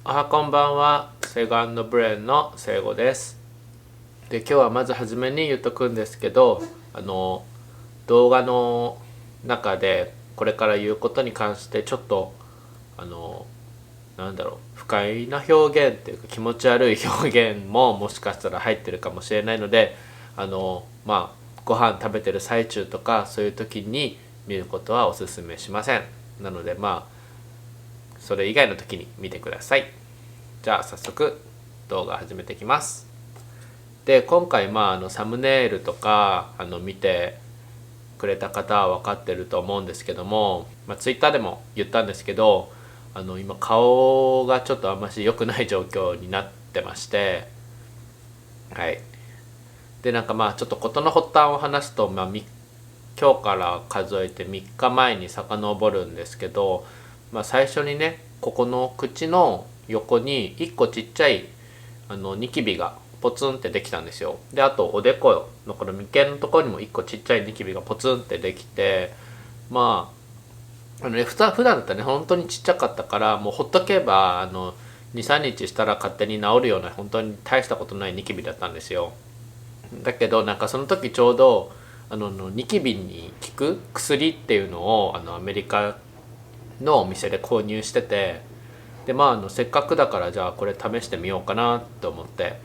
こんばんは。セガンドブレーンの聖子です。で、今日はまず初めに言っとくんですけど、動画の中でこれから言うことに関してちょっとあの不快な表現っていうか気持ち悪い表現ももしかしたら入ってるかもしれないので、ご飯食べてる最中とかそういう時に見ることはおすすめしません。なのでそれ以外の時に見てください。じゃあ早速動画始めていきます。で、今回サムネイルとか見てくれた方は分かってると思うんですけども、ツイッターでも言ったんですけど、今顔がちょっとあんまし良くない状況になってまして、はい。で、ちょっと事の発端を話すと、今日から数えて3日前に遡るんですけど、最初にね、ここの口の横に1個ちっちゃいニキビがポツンってできたんですよ。で、あとおでこのこの眉間のところにも1個ちっちゃいニキビがポツンってできて、普段だったらね本当にちっちゃかったから、もうほっとけば23日したら勝手に治るような本当に大したことないニキビだったんですよ。だけどその時ちょうどニキビに効く薬っていうのをアメリカのお店で購入してて、でせっかくだからじゃあこれ試してみようかなと思って、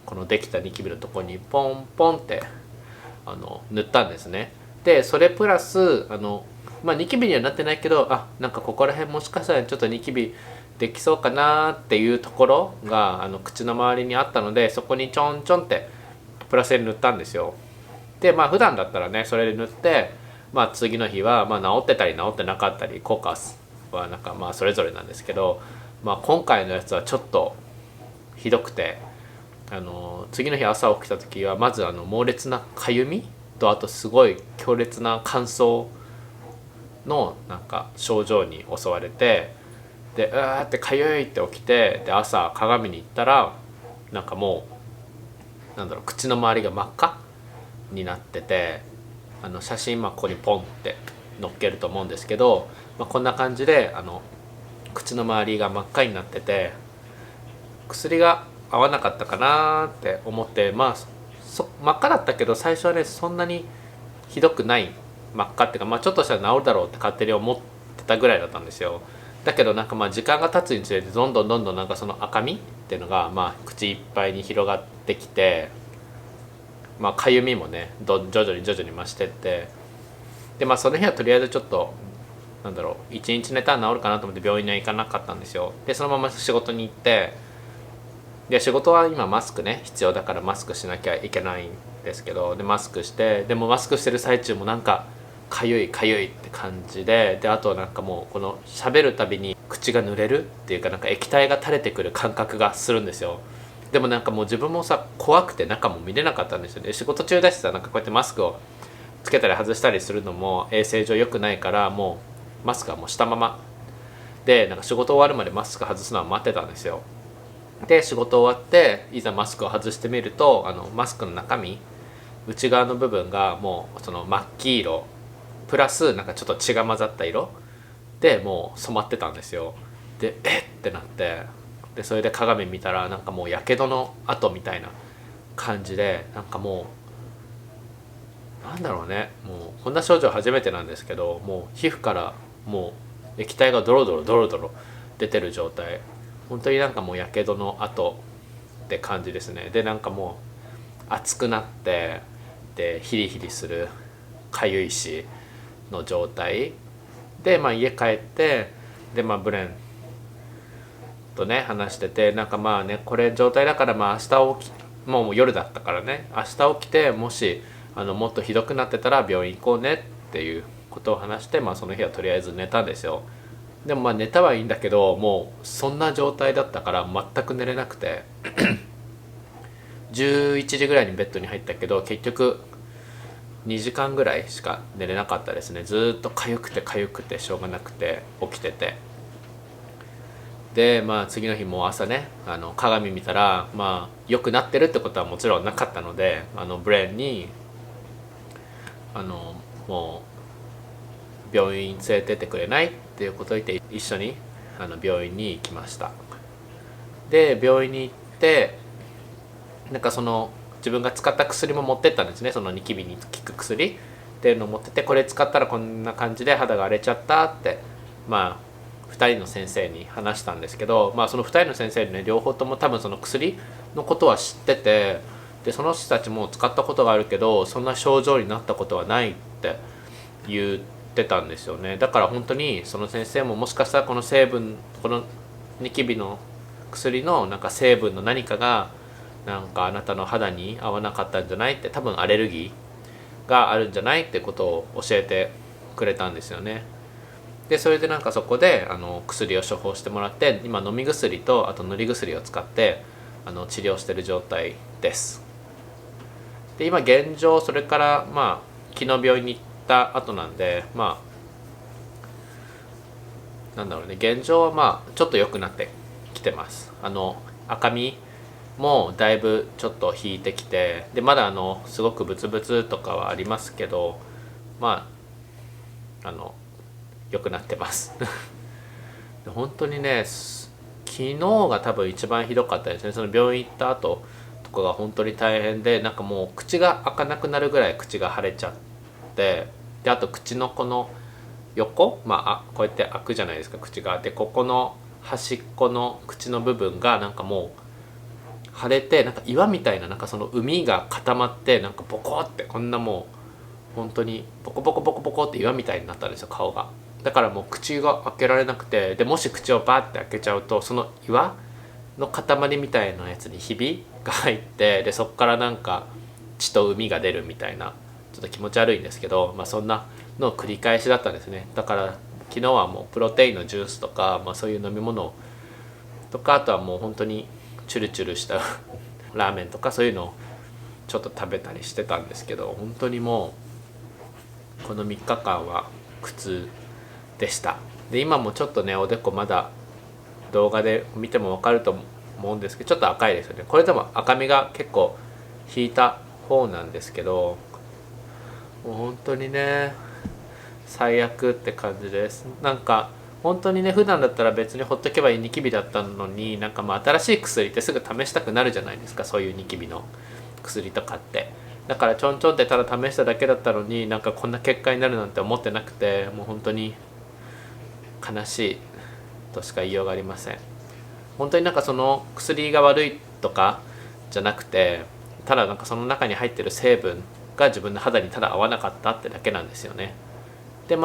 このできたニキビのところにポンポンって塗ったんですね。でそれプラスニキビにはなってないけど、ここら辺もしかしたらちょっとニキビできそうかなっていうところが口の周りにあったので、そこにちょんちょんってプラスで塗ったんですよ。で普段だったらねそれで塗って、次の日は治ってたり治ってなかったり効果はそれぞれなんですけど、今回のやつはちょっとひどくて、次の日朝起きた時はまず猛烈なかゆみと、あとすごい強烈な乾燥の症状に襲われて、でうわーってかゆいって起きて、で朝鏡に行ったらもう口の周りが真っ赤になってて、写真ここにポンって載っけると思うんですけど、こんな感じで口の周りが真っ赤になってて、薬が合わなかったかなって思って、真っ赤だったけど最初はねそんなにひどくない真っ赤っていうか、ちょっとしたら治るだろうって勝手に思ってたぐらいだったんですよ。だけど時間が経つにつれてどんどんその赤みっていうのが口いっぱいに広がってきて、かゆみもね徐々に増してって、でその日はとりあえずちょっと一日寝たら治るかなと思って病院には行かなかったんですよ。でそのまま仕事に行って、で仕事は今マスクね必要だからマスクしなきゃいけないんですけど、でマスクして、でもマスクしてる最中もかゆいかゆいって感じで、あともうこの喋るたびに口が濡れるっていうか、液体が垂れてくる感覚がするんですよ。でももう自分も怖くて中も見れなかったんですよね。仕事中だしこうやってマスクをつけたり外したりするのも衛生上良くないから、もうマスクはもうしたままで仕事終わるまでマスク外すのは待ってたんですよ。で仕事終わっていざマスクを外してみると、マスクの中身内側の部分がもうその真っ黄色プラスちょっと血が混ざった色でもう染まってたんですよ。でってなって、でそれで鏡見たらもうやけどの跡みたいな感じで、もうもうこんな症状初めてなんですけど、もう皮膚からもう液体がドロドロ出てる状態、本当にもうやけどの跡って感じですね。でもう熱くなって、でヒリヒリするかゆいしの状態で、家帰って、でブレンとね話してて、これ状態だから明日起きもう夜だったからね、明日起きてもしもっとひどくなってたら病院行こうねっていうことを話して、その日はとりあえず寝たんですよ。でも寝たはいいんだけど、もうそんな状態だったから全く寝れなくて11時ぐらいにベッドに入ったけど結局2時間ぐらいしか寝れなかったですね。ずっと痒くて痒くてしょうがなくて起きてて、で次の日も朝ね鏡見たら良くなってるってことはもちろんなかったので、ブレーンにもう病院連れてってくれないっていうことを言って一緒に病院に行きました。で病院に行ってなんかその自分が使った薬も持ってったんですね。そのニキビに効く薬っていうのを持ってて、これ使ったらこんな感じで肌が荒れちゃったってまあ2人の先生に話したんですけど、その2人の先生ね両方とも多分その薬のことは知ってて、でその人たちも使ったことがあるけどそんな症状になったことはないって言ってたんですよね。だから本当にその先生ももしかしたらこの成分、このニキビの薬のなんか成分の何かがなんかあなたの肌に合わなかったんじゃないって、多分アレルギーがあるんじゃないってことを教えてくれたんですよね。でそれでなんかそこで薬を処方してもらって、今飲み薬とあと塗り薬を使って治療してる状態です。で今現状それから昨日病院に行った後なんでなんだろうね、現状はちょっと良くなってきてます。赤みもだいぶちょっと引いてきて、でまだすごくブツブツとかはありますけど良くなってます本当にね昨日が多分一番ひどかったですね。その病院行った後とかが本当に大変で、なんかもう口が開かなくなるぐらい口が腫れちゃって、であと口のこの横こうやって開くじゃないですか口が。でここの端っこの口の部分がなんかもう腫れて、なんか岩みたいな、なんかその膿が固まって、なんかボコってこんなもう本当にボコボコボコボコって岩みたいになったんですよ顔が。だからもう口が開けられなくて、でもし口をバーって開けちゃうとその岩の塊みたいなやつにひびが入って、でそこからなんか血と膿が出るみたいな、ちょっと気持ち悪いんですけど、そんなの繰り返しだったんですね。だから昨日はもうプロテインのジュースとか、そういう飲み物とか、あとはもう本当にチュルチュルしたラーメンとかそういうのをちょっと食べたりしてたんですけど、本当にもうこの3日間は苦痛でした。で今もちょっとねおでこまだ動画で見ても分かると思うんですけどちょっと赤いですよね。これでも赤みが結構引いた方なんですけど、もう本当にね最悪って感じです。なんか本当にね普段だったら別にほっとけばいいニキビだったのに、なんか新しい薬ってすぐ試したくなるじゃないですか、そういうニキビの薬とかって。だからちょんちょんってただ試しただけだったのに、なんかこんな結果になるなんて思ってなくて、もう本当に悲しいとしか言いようがありません。本当になんかその薬が悪いとかじゃなくて、ただなんかその中に入ってる成分が自分の肌にただ合わなかったってだけなんですよね。で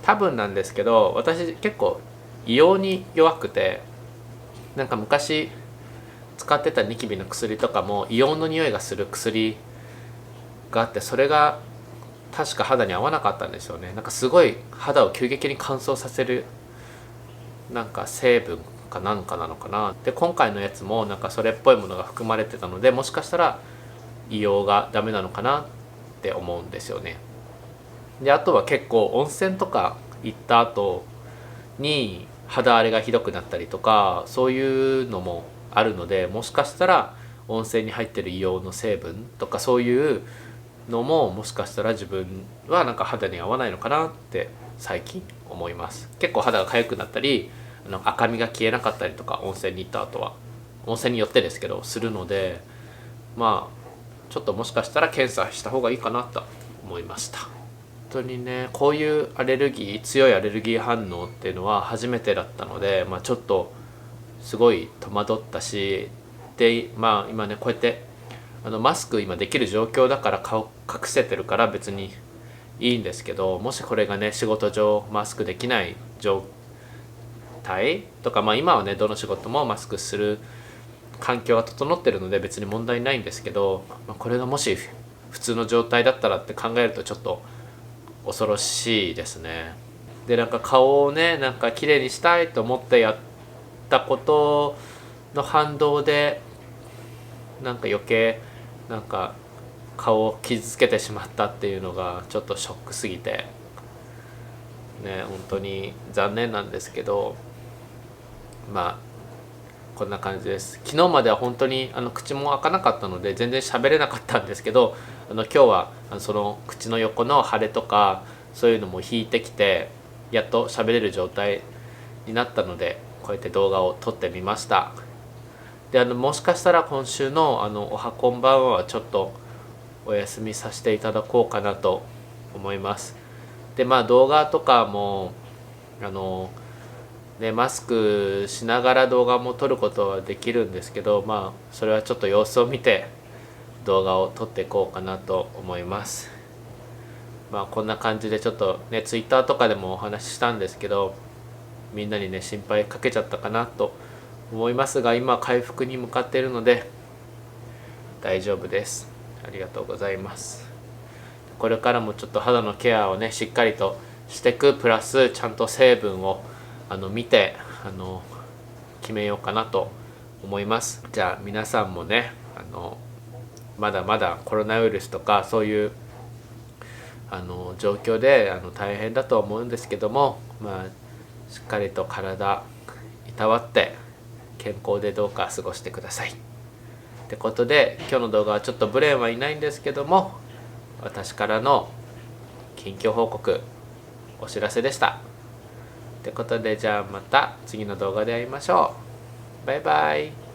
多分なんですけど、私結構硫黄に弱くて、なんか昔使ってたニキビの薬とかも硫黄の匂いがする薬があって、それが確か肌に合わなかったんですよね。なんかすごい肌を急激に乾燥させるなんか成分かなんかなのかな。で今回のやつもなんかそれっぽいものが含まれてたので、もしかしたら硫黄がダメなのかなって思うんですよね。であとは結構温泉とか行った後に肌荒れがひどくなったりとかそういうのもあるので、もしかしたら温泉に入ってる硫黄の成分とかそういうのももしかしたら自分はなんか肌に合わないのかなって最近思います。結構肌が痒くなったり赤みが消えなかったりとか温泉に行った後は、温泉によってですけどするので、ちょっともしかしたら検査した方がいいかなと思いました。本当にねこういうアレルギー、強いアレルギー反応っていうのは初めてだったので、ちょっとすごい戸惑ったし、で今ねこうやってマスク今できる状況だから顔隠せてるから別にいいんですけど、もしこれがね仕事上マスクできない状態とか、今はねどの仕事もマスクする環境が整ってるので別に問題ないんですけど、これがもし普通の状態だったらって考えるとちょっと恐ろしいですね。でなんか顔をねなんか綺麗にしたいと思ってやったことの反動でなんか余計なんか顔を傷つけてしまったっていうのがちょっとショックすぎてね、本当に残念なんですけど、こんな感じです。昨日までは本当に口も開かなかったので全然喋れなかったんですけど、今日はその口の横の腫れとかそういうのも引いてきてやっと喋れる状態になったので、こうやって動画を撮ってみました。でもしかしたら今週のおはこんばんはちょっとお休みさせていただこうかなと思います。で動画とかもマスクしながら動画も撮ることはできるんですけど、それはちょっと様子を見て動画を撮っていこうかなと思います。こんな感じでちょっとね、ツイッターとかでもお話ししたんですけど、みんなにね心配かけちゃったかなと思いますが、今回復に向かっているので大丈夫です。ありがとうございます。これからもちょっと肌のケアをねしっかりとしていく、プラスちゃんと成分を見て決めようかなと思います。じゃあ皆さんもねまだまだコロナウイルスとかそういう状況で大変だとは思うんですけども、しっかりと体いたわって健康でどうか過ごしてください。ってことで今日の動画はちょっとブレンはいないんですけども、私からの近況報告お知らせでした。ってことでじゃあまた次の動画で会いましょう。バイバイ。